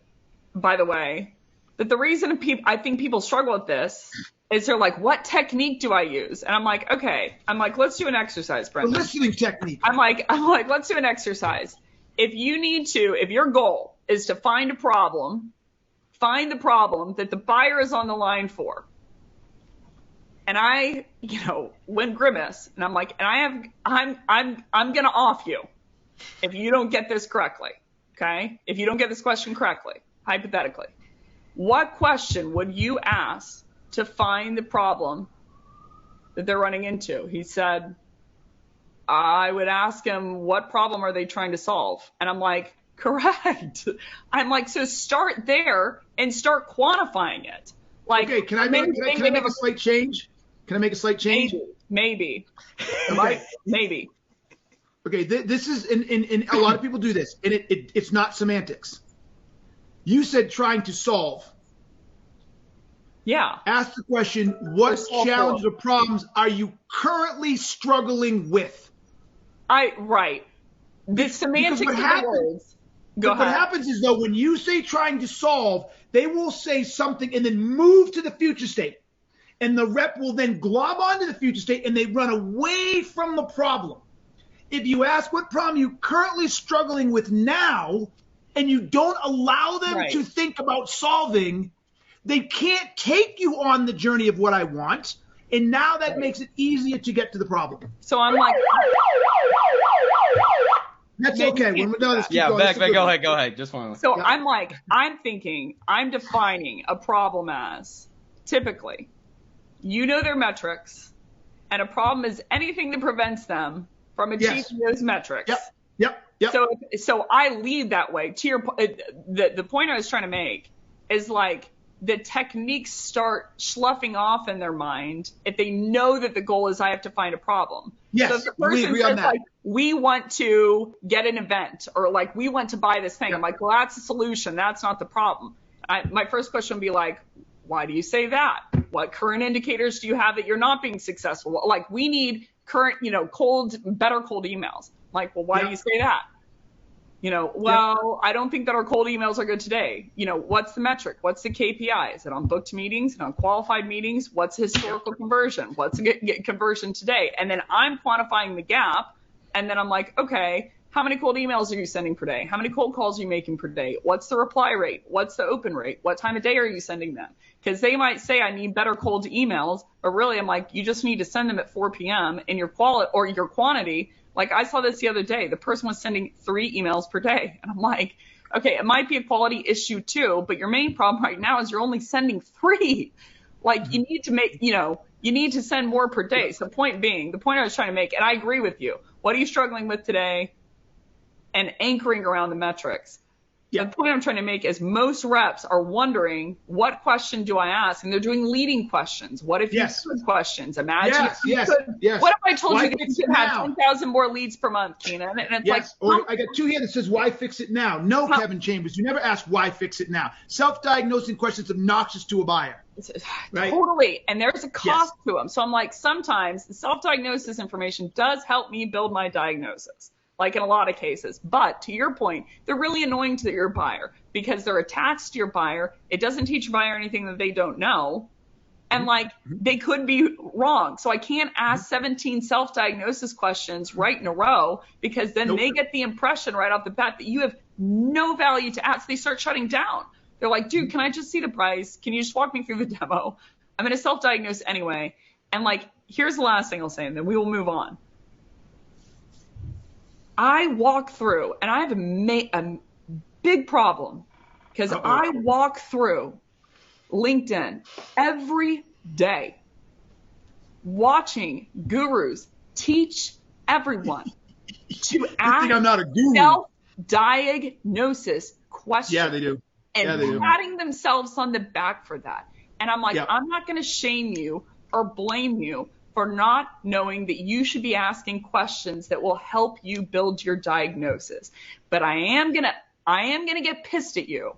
by the way, that the reason I think people struggle with this is they're like, what technique do I use? And I'm like, okay. Let's do an exercise, Brendan. The listening technique. I'm like, let's do an exercise. If your goal is to find the problem that the buyer is on the line for. And I, went grimace and I'm like, I'm going to off you if you don't get this correctly. Okay. If you don't get this question correctly, hypothetically, what question would you ask to find the problem that they're running into? He said, I would ask him, what problem are they trying to solve? And I'm like, correct. I'm like, so start there and start quantifying it. Like, okay, can I make a slight change? Can I make a slight change? Maybe. Okay. Maybe. Okay, this is in a lot of people do this, and it's not semantics. You said trying to solve. Yeah. Ask the question, what challenges or problems are you currently struggling with? Right. The semantics of the words. Go ahead. What happens is, though, when you say trying to solve, they will say something and then move to the future state. And the rep will then glob onto the future state and they run away from the problem. If you ask what problem you're currently struggling with now, and you don't allow them to think about solving, they can't take you on the journey of what I want. And now that makes it easier to get to the problem. So I'm like, that's okay. When we're done, Becc, go ahead. Just one. So I'm like, I'm defining a problem as typically, their metrics, and a problem is anything that prevents them from achieving those metrics. Yep. So I lead that way. To your the point I was trying to make is like the techniques start sloughing off in their mind if they know that the goal is I have to find a problem. Yes, so if the person we agree says, on that. like, we want to get an event, or like we want to buy this thing. I'm like, well, that's the solution. That's not the problem. My first question would be like, why do you say that? What current indicators do you have that you're not being successful? Like, we need current, better cold emails. Like, well, why do you say that? I don't think that our cold emails are good today. What's the metric? What's the KPI? Is it on booked meetings and on qualified meetings? What's historical conversion? What's the conversion today? And then I'm quantifying the gap. And then I'm like, okay, how many cold emails are you sending per day? How many cold calls are you making per day? What's the reply rate? What's the open rate? What time of day are you sending them? Because they might say I need better cold emails, but really I'm like, you just need to send them at 4 p.m. and your quality or your quantity. Like, I saw this the other day. The person was sending 3 emails per day. And I'm like, okay, it might be a quality issue too, but your main problem right now is you're only sending 3. Like, you need to make, you need to send more per day. So the point I was trying to make, and I agree with you. What are you struggling with today? And anchoring around the metrics. The point I'm trying to make is most reps are wondering, what question do I ask? And they're doing leading questions. What if you could questions? Imagine if you could. What if I told you that you could have 10,000 more leads per month, Keenan? And it's like, I got 2 here that says, why fix it now? No, Kevin Chambers, you never ask why fix it now. Self-diagnosing questions obnoxious to a buyer. Right? Totally. And there's a cost to them. So I'm like, sometimes the self-diagnosis information does help me build my diagnosis. Like in a lot of cases. But to your point, they're really annoying to your buyer because they're attached to your buyer. It doesn't teach your buyer anything that they don't know. And like, they could be wrong. So I can't ask 17 self-diagnosis questions right in a row because then they get the impression right off the bat that you have no value to ask. They start shutting down. They're like, dude, can I just see the price? Can you just walk me through the demo? I'm going to self-diagnose anyway. And like, here's the last thing I'll say, and then we will move on. I walk through, and I have a big problem because I walk through LinkedIn every day watching gurus teach everyone to ask self-diagnosis questions. Yeah, they do. And patting themselves on the back for that. And I'm like, I'm not going to shame you or blame you for not knowing that you should be asking questions that will help you build your diagnosis. But I am gonna get pissed at you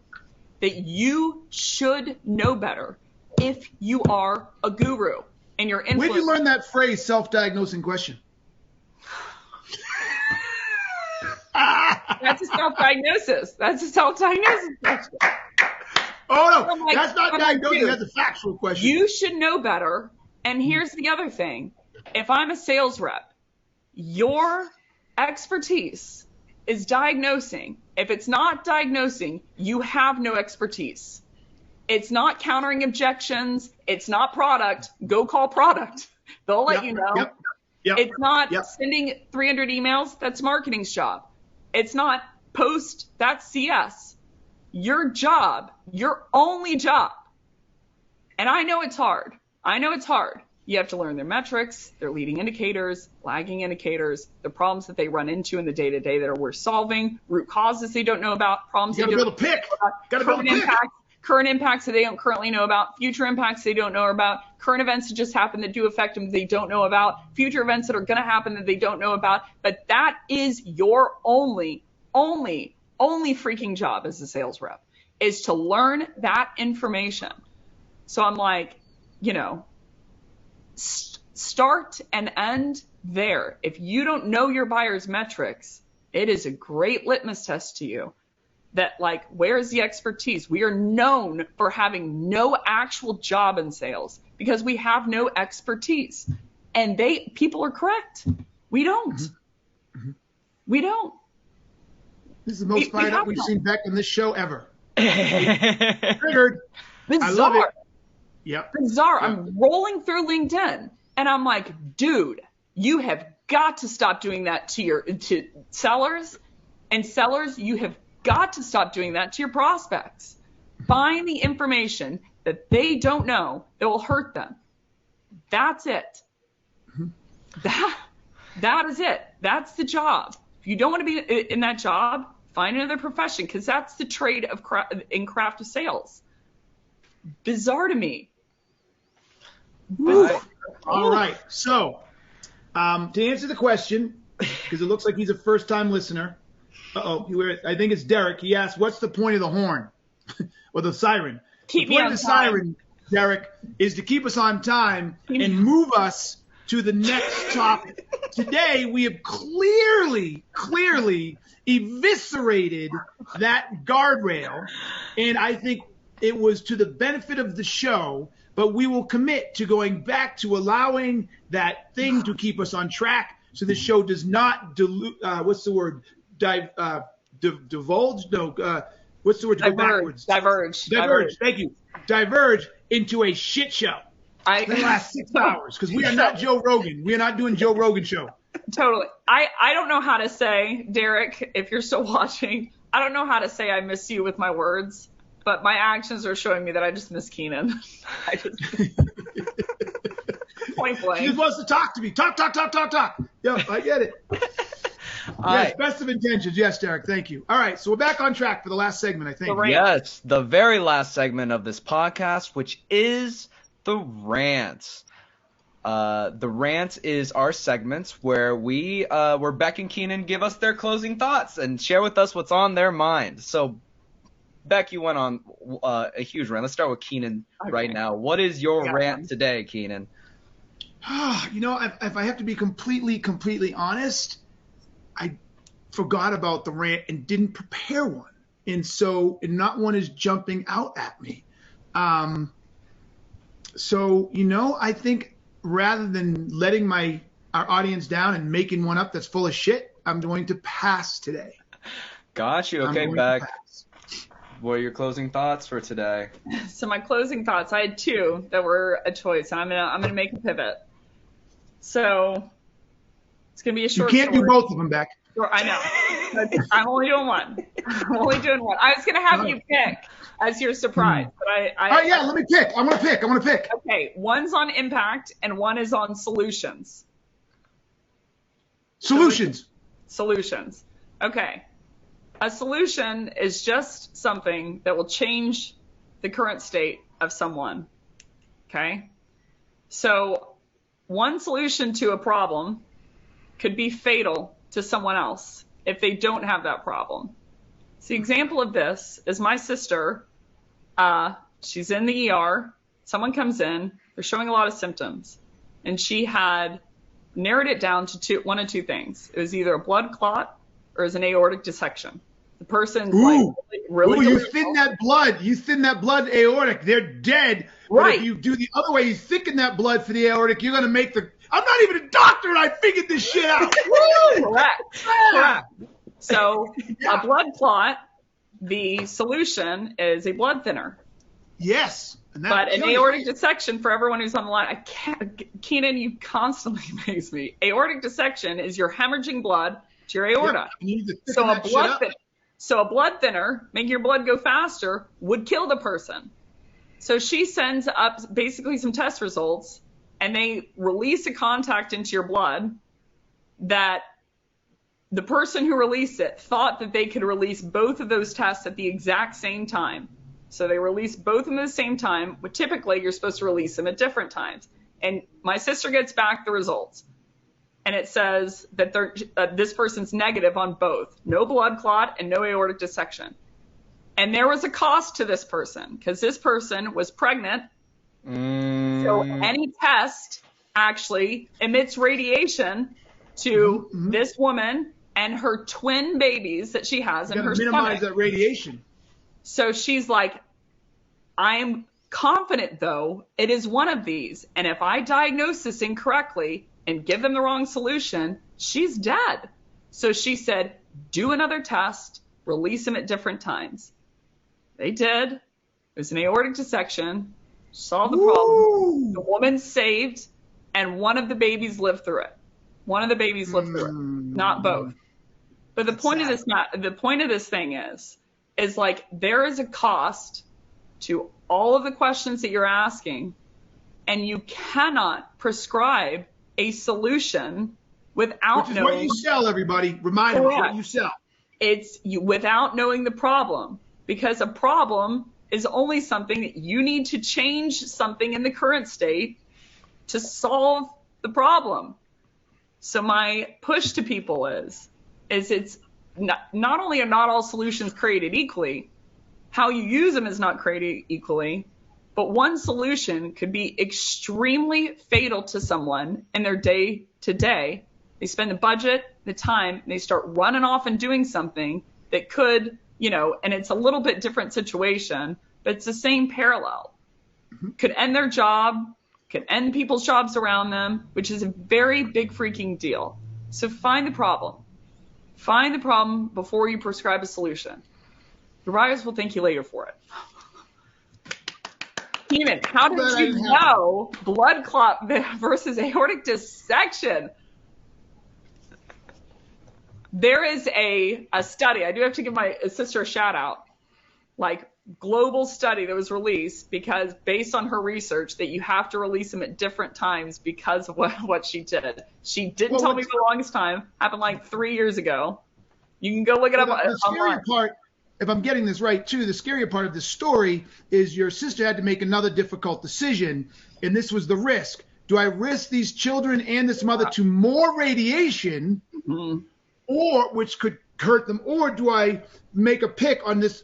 that you should know better if you are a guru and you're influenced. Where'd you learn that phrase, self-diagnosing question? That's a self-diagnosis. That's a self-diagnosis question. Oh no, like, that's not diagnosing. That's a factual question. You should know better. And here's the other thing. If I'm a sales rep, your expertise is diagnosing. If it's not diagnosing, you have no expertise. It's not countering objections. It's not product. Go call product. They'll let you know. It's not sending 300 emails. That's marketing's job. It's not post. That's CS. Your job, your only job. And I know it's hard. You have to learn their metrics, their leading indicators, lagging indicators, the problems that they run into in the day-to-day that are worth solving, root causes they don't know about, problems they don't know about, code impacts. current impacts that they don't currently know about, future impacts they don't know about, current events that just happened that do affect them that they don't know about, future events that are going to happen that they don't know about. But that is your only freaking job as a sales rep, is to learn that information. So I'm like, start and end there. If you don't know your buyer's metrics, it is a great litmus test to you that, like, where's the expertise? We are known for having no actual job in sales because we have no expertise. And people are correct. We don't. Mm-hmm. We don't. This is the most fired up we've seen Becc in this show ever. Triggered. Bizarre. I love it. Yep. Bizarre. Yep. I'm rolling through LinkedIn and I'm like, dude, you have got to stop doing that to sellers, and sellers, you have got to stop doing that to your prospects. Find the information that they don't know that will hurt them. That's it. Mm-hmm. That is it. That's the job. If you don't want to be in that job, find another profession, because that's the trade of craft of sales. Bizarre to me. All right. So, to answer the question, because it looks like he's a first-time listener. I think it's Derek. He asked, "What's the point of the horn or the siren?" Keep the point of the siren, Derek, is to keep us on time and move us to the next topic. Today, we have clearly eviscerated that guardrail, and I think it was to the benefit of the show, but we will commit to going back to allowing that thing to keep us on track so the show does not divulge? No, what's the word? Go backwards. Diverge. Thank you. Diverge into a shit show. In the last 6 hours, because we are not Joe Rogan. We are not doing Joe Rogan show. Totally. I don't know how to say, Derek, if you're still watching, I don't know how to say I miss you with my words, but my actions are showing me that I just miss Keenan. Point blank. She just wants to talk to me. Talk. Yeah, I get it. Yes, best of intentions. Yes, Derek, thank you. All right, so we're back on track for the last segment, I think. Yes, the very last segment of this podcast, which is the Rant. The Rant is our segments where where Becc and Keenan give us their closing thoughts and share with us what's on their mind. So, Becc, you went on a huge rant. Let's start with Keenan right now. What is your rant today, Keenan? If I have to be completely honest, I forgot about the rant and didn't prepare one. And not one is jumping out at me. I think rather than letting our audience down and making one up that's full of shit, I'm going to pass today. Got you. Okay, Becc. What are your closing thoughts for today? So my closing thoughts, I had two that were a choice. I'm gonna make a pivot. So it's gonna be a short. You can't do both of them, Becc. I know. I'm only doing one. I was gonna have you pick as your surprise, but let me pick. I'm gonna pick. Okay, one's on impact and one is on solutions. Solutions. Okay. A solution is just something that will change the current state of someone. Okay? So one solution to a problem could be fatal to someone else if they don't have that problem. So the example of this is my sister. She's in the ER. Someone comes in. They're showing a lot of symptoms. And she had narrowed it down to one of two things. It was either a blood clot or it was an aortic dissection. The person's really you thin that blood. You thin that blood aortic. They're dead. Right. But if you do the other way, you thicken that blood for the aortic, you're going to make I'm not even a doctor and I figured this shit out. Correct. So a blood clot, the solution is a blood thinner. Yes. But an aortic dissection, for everyone who's on the line, Keenan, you constantly amaze me. Aortic dissection is you're hemorrhaging blood to your aorta. So a blood thinner, making your blood go faster, would kill the person. So she sends up basically some test results, and they release a contact into your blood that the person who released it thought that they could release both of those tests at the exact same time. So they release both of them at the same time, but typically you're supposed to release them at different times. And my sister gets back the results, and it says that this person's negative on both. No blood clot and no aortic dissection. And there was a cost to this person because this person was pregnant. So any test actually emits radiation to this woman and her twin babies that she has in her stomach. Minimize that radiation. So she's like, I'm confident, though, it is one of these. And if I diagnose this incorrectly and give them the wrong solution, she's dead. So she said, do another test, release them at different times. They did. It was an aortic dissection. Solved the problem. The woman saved, and one of the babies lived through it. One of the babies lived through it, not both. But the point of this thing is like there is a cost to all of the questions that you're asking, and you cannot prescribe a solution without Which is knowing what you sell, everybody. Remind them what you sell. It's without knowing the problem, because a problem is only something that you need to change something in the current state to solve the problem. So my push to people is it's not only are not all solutions created equally, how you use them is not created equally, but one solution could be extremely fatal to someone in their day to day. They spend the budget, the time, and they start running off and doing something that could, and it's a little bit different situation, but it's the same parallel. Could end their job, could end people's jobs around them, which is a very big freaking deal. So find the problem. Find the problem before you prescribe a solution. Your buyers will thank you later for it. Keenan, how did you know blood clot versus aortic dissection? There is a study. I do have to give my sister a shout out. Like global study that was released because based on her research that you have to release them at different times because of what she did. She didn't tell me for the longest time. Happened like 3 years ago. You can go look it up online. The scary part, if I'm getting this right too, the scarier part of this story is your sister had to make another difficult decision, and this was the risk. Do I risk these children and this mother to more radiation, or which could hurt them, or do I make a pick on this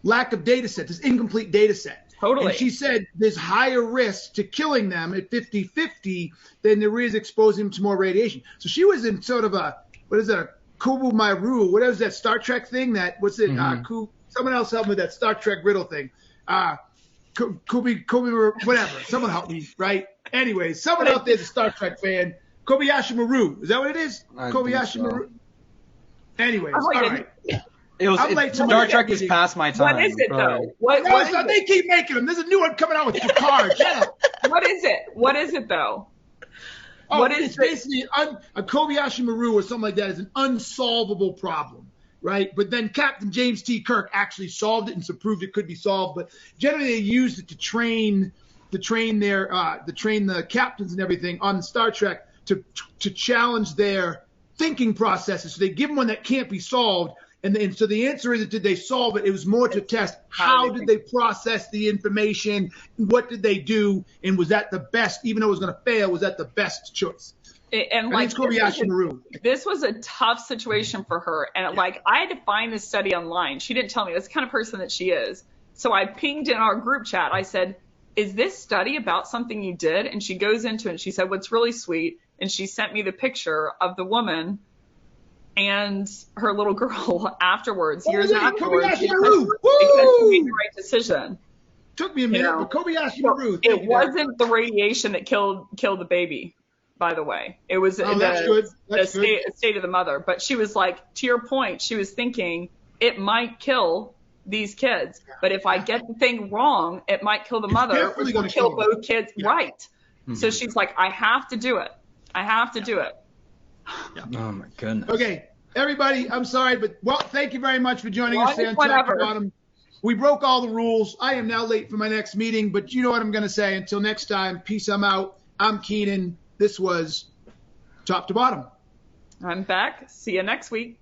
lack of data set, this incomplete data set? Totally. And she said there's higher risk to killing them at 50-50 than there is exposing them to more radiation. So she was in sort of a Kubu Maru, whatever that Star Trek thing someone else help me with that Star Trek riddle thing. Kubi, whatever. Someone help me, right? Anyway, someone out there's a Star Trek fan. Kobayashi Maru. Is that what it is? Kobayashi Maru. Anyways, all right. Star Trek is past my time. What is it, though? They keep making them. There's a new one coming out with Picard. What is it? What is it, though? It's basically a Kobayashi Maru or something like that is an unsolvable problem, right? But then Captain James T. Kirk actually solved it and proved it could be solved. But generally, they used it to train the captains and everything on Star Trek to challenge their thinking processes. So they give them one that can't be solved. And so the answer isn't did they solve it? It was more to test how did they process the information, what did they do, and was that the best, even though it was going to fail, was that the best choice? And like this was a tough situation for her. And like I had to find this study online. She didn't tell me. That's the kind of person that she is. So I pinged in our group chat. I said, is this study about something you did? And she goes into it and she said, what's really sweet. And she sent me the picture of the woman and her little girl afterwards, years afterwards, because she made the right decision. Took me a minute, but Kobayashi Maru. It wasn't the radiation that killed the baby, by the way. It was the state of the mother. But she was like, to your point, she was thinking it might kill these kids, but if I get the thing wrong, it might kill the mother, which will kill both kids. Yeah. Right. Mm-hmm. So she's like, I have to do it. I have to do it. Yeah. Oh my goodness. Okay, everybody, I'm sorry, but thank you very much for joining us here on Top to Bottom. We broke all the rules. I am now late for my next meeting, but you know what I'm going to say. Until next time, peace. I'm out. I'm Keenan. This was Top to Bottom. I'm Becc. See you next week.